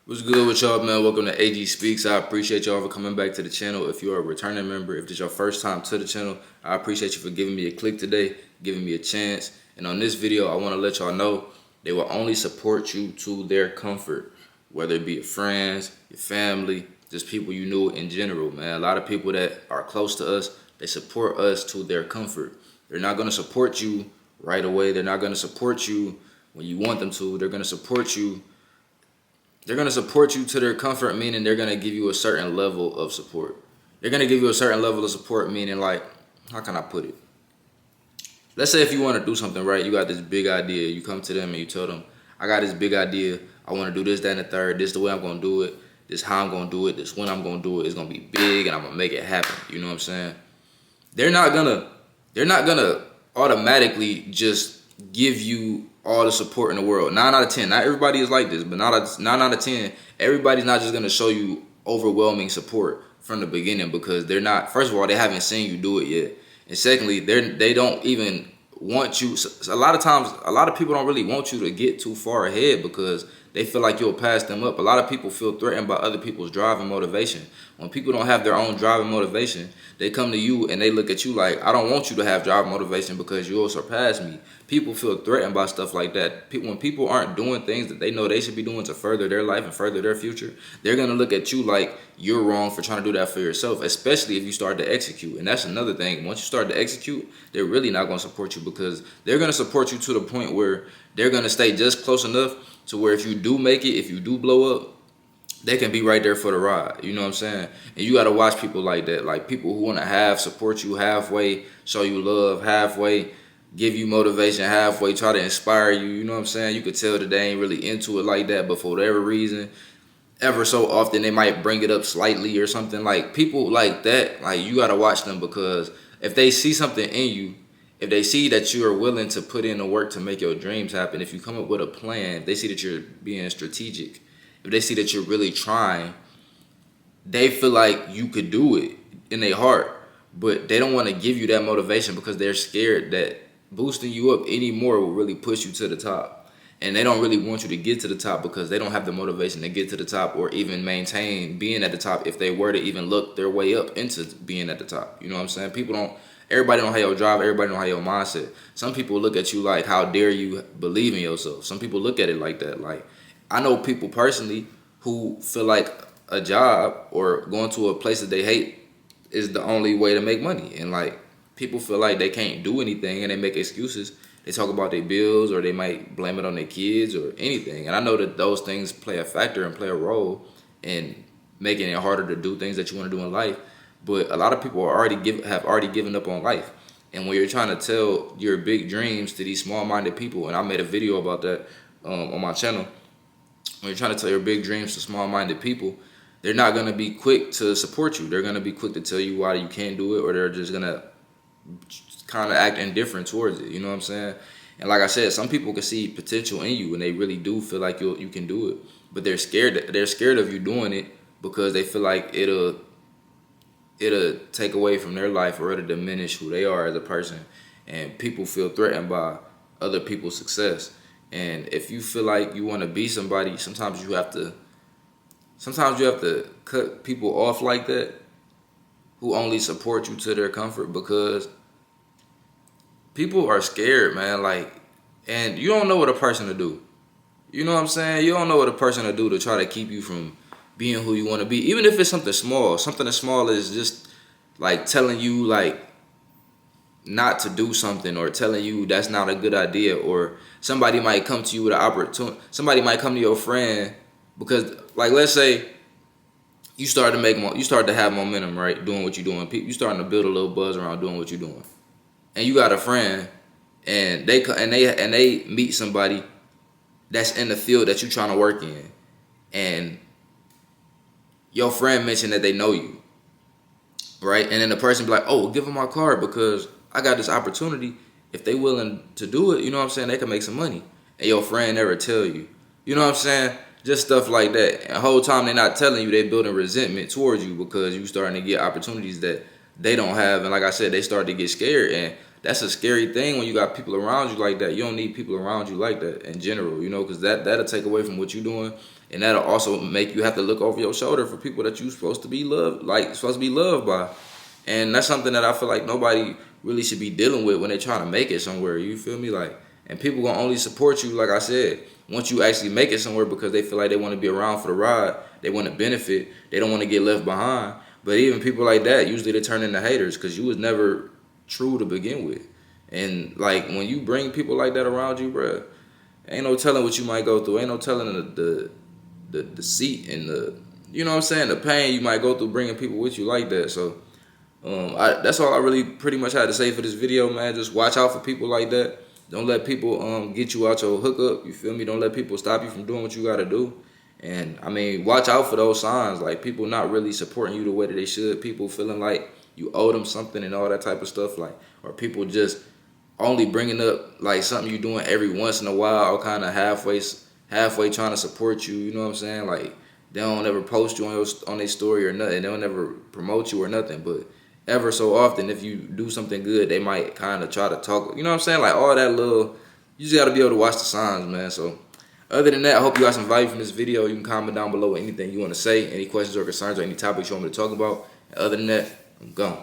What's good with y'all, man? Welcome to AG Speaks. I appreciate y'all for coming back to the channel. If you're a returning member, if this is your first time to the channel, I appreciate you for giving me a click today, giving me a chance. And on this video, I want to let y'all know they will only support you to their comfort, whether it be your friends, your family, just people you know in general, man. A lot of people that are close to us, they support us to their comfort. They're not going to support you right away. They're not going to support you when you want them to. They're going to support you to their comfort, meaning they're going to give you a certain level of support. They're going to give you a certain level of support, meaning like, how can I put it? Let's say if you want to do something, right? You got this big idea. You come to them and you tell them, I got this big idea. I want to do this, that, and the third. This is the way I'm going to do it. This is how I'm going to do it. This is when I'm going to do it. It's going to be big and I'm going to make it happen. You know what I'm saying? They're not gonna automatically just give you all the support in the world. 9 out of 10. Not everybody is like this, but 9 out of 10, everybody's not just gonna show you overwhelming support from the beginning, because they're not. First of all, they haven't seen you do it yet, and secondly, they don't even want you. A lot of times, a lot of people don't really want you to get too far ahead because they feel like you'll pass them up. A lot of people feel threatened by other people's drive and motivation. When people don't have their own drive and motivation, they come to you and they look at you like, I don't want you to have drive and motivation because you'll surpass me. People feel threatened by stuff like that. When people aren't doing things that they know they should be doing to further their life and further their future, they're going to look at you like you're wrong for trying to do that for yourself, especially if you start to execute. And that's another thing. Once you start to execute, they're really not going to support you, because they're going to support you to the point where they're going to stay just close enough to where if you do make it, if you do blow up, they can be right there for the ride. You know what I'm saying? And you got to watch people like that. Like people who want to support you halfway, show you love halfway, give you motivation halfway, try to inspire you. You know what I'm saying? You could tell that they ain't really into it like that, but for whatever reason, ever so often they might bring it up slightly or something. Like people like that, like you got to watch them, because if they see something in you, if they see that you are willing to put in the work to make your dreams happen, if you come up with a plan, they see that you're being strategic, if they see that you're really trying, they feel like you could do it in their heart, but they don't want to give you that motivation because they're scared that boosting you up anymore will really push you to the top. And they don't really want you to get to the top because they don't have the motivation to get to the top or even maintain being at the top if they were to even look their way up into being at the top. You know what I'm saying? Everybody don't have your drive, everybody don't have your mindset. Some people look at you like, how dare you believe in yourself? Some people look at it like that. Like, I know people personally who feel like a job or going to a place that they hate is the only way to make money. And like, people feel like they can't do anything and they make excuses. They talk about their bills, or they might blame it on their kids or anything. And I know that those things play a factor and play a role in making it harder to do things that you want to do in life. But a lot of people have already given up on life. And when you're trying to tell your big dreams to these small-minded people, and I made a video about that on my channel, when you're trying to tell your big dreams to small-minded people, they're not going to be quick to support you. They're going to be quick to tell you why you can't do it, or they're just going to kind of act indifferent towards it. You know what I'm saying? And like I said, some people can see potential in you and they really do feel like you can do it, but they're scared of you doing it because they feel like it'll take away from their life, or it'll diminish who they are as a person. And people feel threatened by other people's success. And if you feel like you want to be somebody, sometimes you have to cut people off like that who only support you to their comfort, because people are scared, man. Like, and you don't know what a person to do. You know what I'm saying? You don't know what a person to do to try to keep you from being who you want to be. Even if it's something small. Something as small as just like telling you like not to do something, or telling you that's not a good idea, or somebody might come to you with an opportunity. Somebody might come to your friend because, like, let's say you start to have momentum, right? Doing what you're doing. You starting to build a little buzz around doing what you're doing. And you got a friend, and they meet somebody that's in the field that you're trying to work in, and your friend mentioned that they know you, right? And then the person be like, oh, give them my card because I got this opportunity. If they willing to do it, you know what I'm saying, they can make some money. And your friend never tell you. You know what I'm saying? Just stuff like that. And the whole time they're not telling you, they building resentment towards you because you starting to get opportunities that they don't have. And like I said, they start to get scared. And that's a scary thing when you got people around you like that. You don't need people around you like that in general, you know, because that'll take away from what you're doing. And that'll also make you have to look over your shoulder for people that you're supposed to be loved by. And that's something that I feel like nobody really should be dealing with when they're trying to make it somewhere. You feel me? Like, and people gonna only support you, like I said, once you actually make it somewhere, because they feel like they want to be around for the ride. They want to benefit. They don't want to get left behind. But even people like that, usually they turn into haters because you was never true to begin with. And like when you bring people like that around you, bruh, ain't no telling what you might go through. Ain't no telling the deceit and the, you know what I'm saying, the pain you might go through bringing people with you like that. So that's all I really pretty much had to say for this video, man. Just watch out for people like that. Don't let people get you out your hookup. You feel me? Don't let people stop you from doing what you got to do. And I mean, watch out for those signs, like people not really supporting you the way that they should. People feeling like you owe them something and all that type of stuff, like, or people just only bringing up like something you doing every once in a while, or kind of halfway trying to support you. You know what I'm saying? Like they don't ever post you on their story or nothing. They don't ever promote you or nothing. But ever so often, if you do something good, they might kind of try to talk. You know what I'm saying? Like all that little, you just got to be able to watch the signs, man. So other than that, I hope you got some value from this video. You can comment down below with anything you want to say, any questions or concerns or any topics you want me to talk about. And other than that, I'm gone.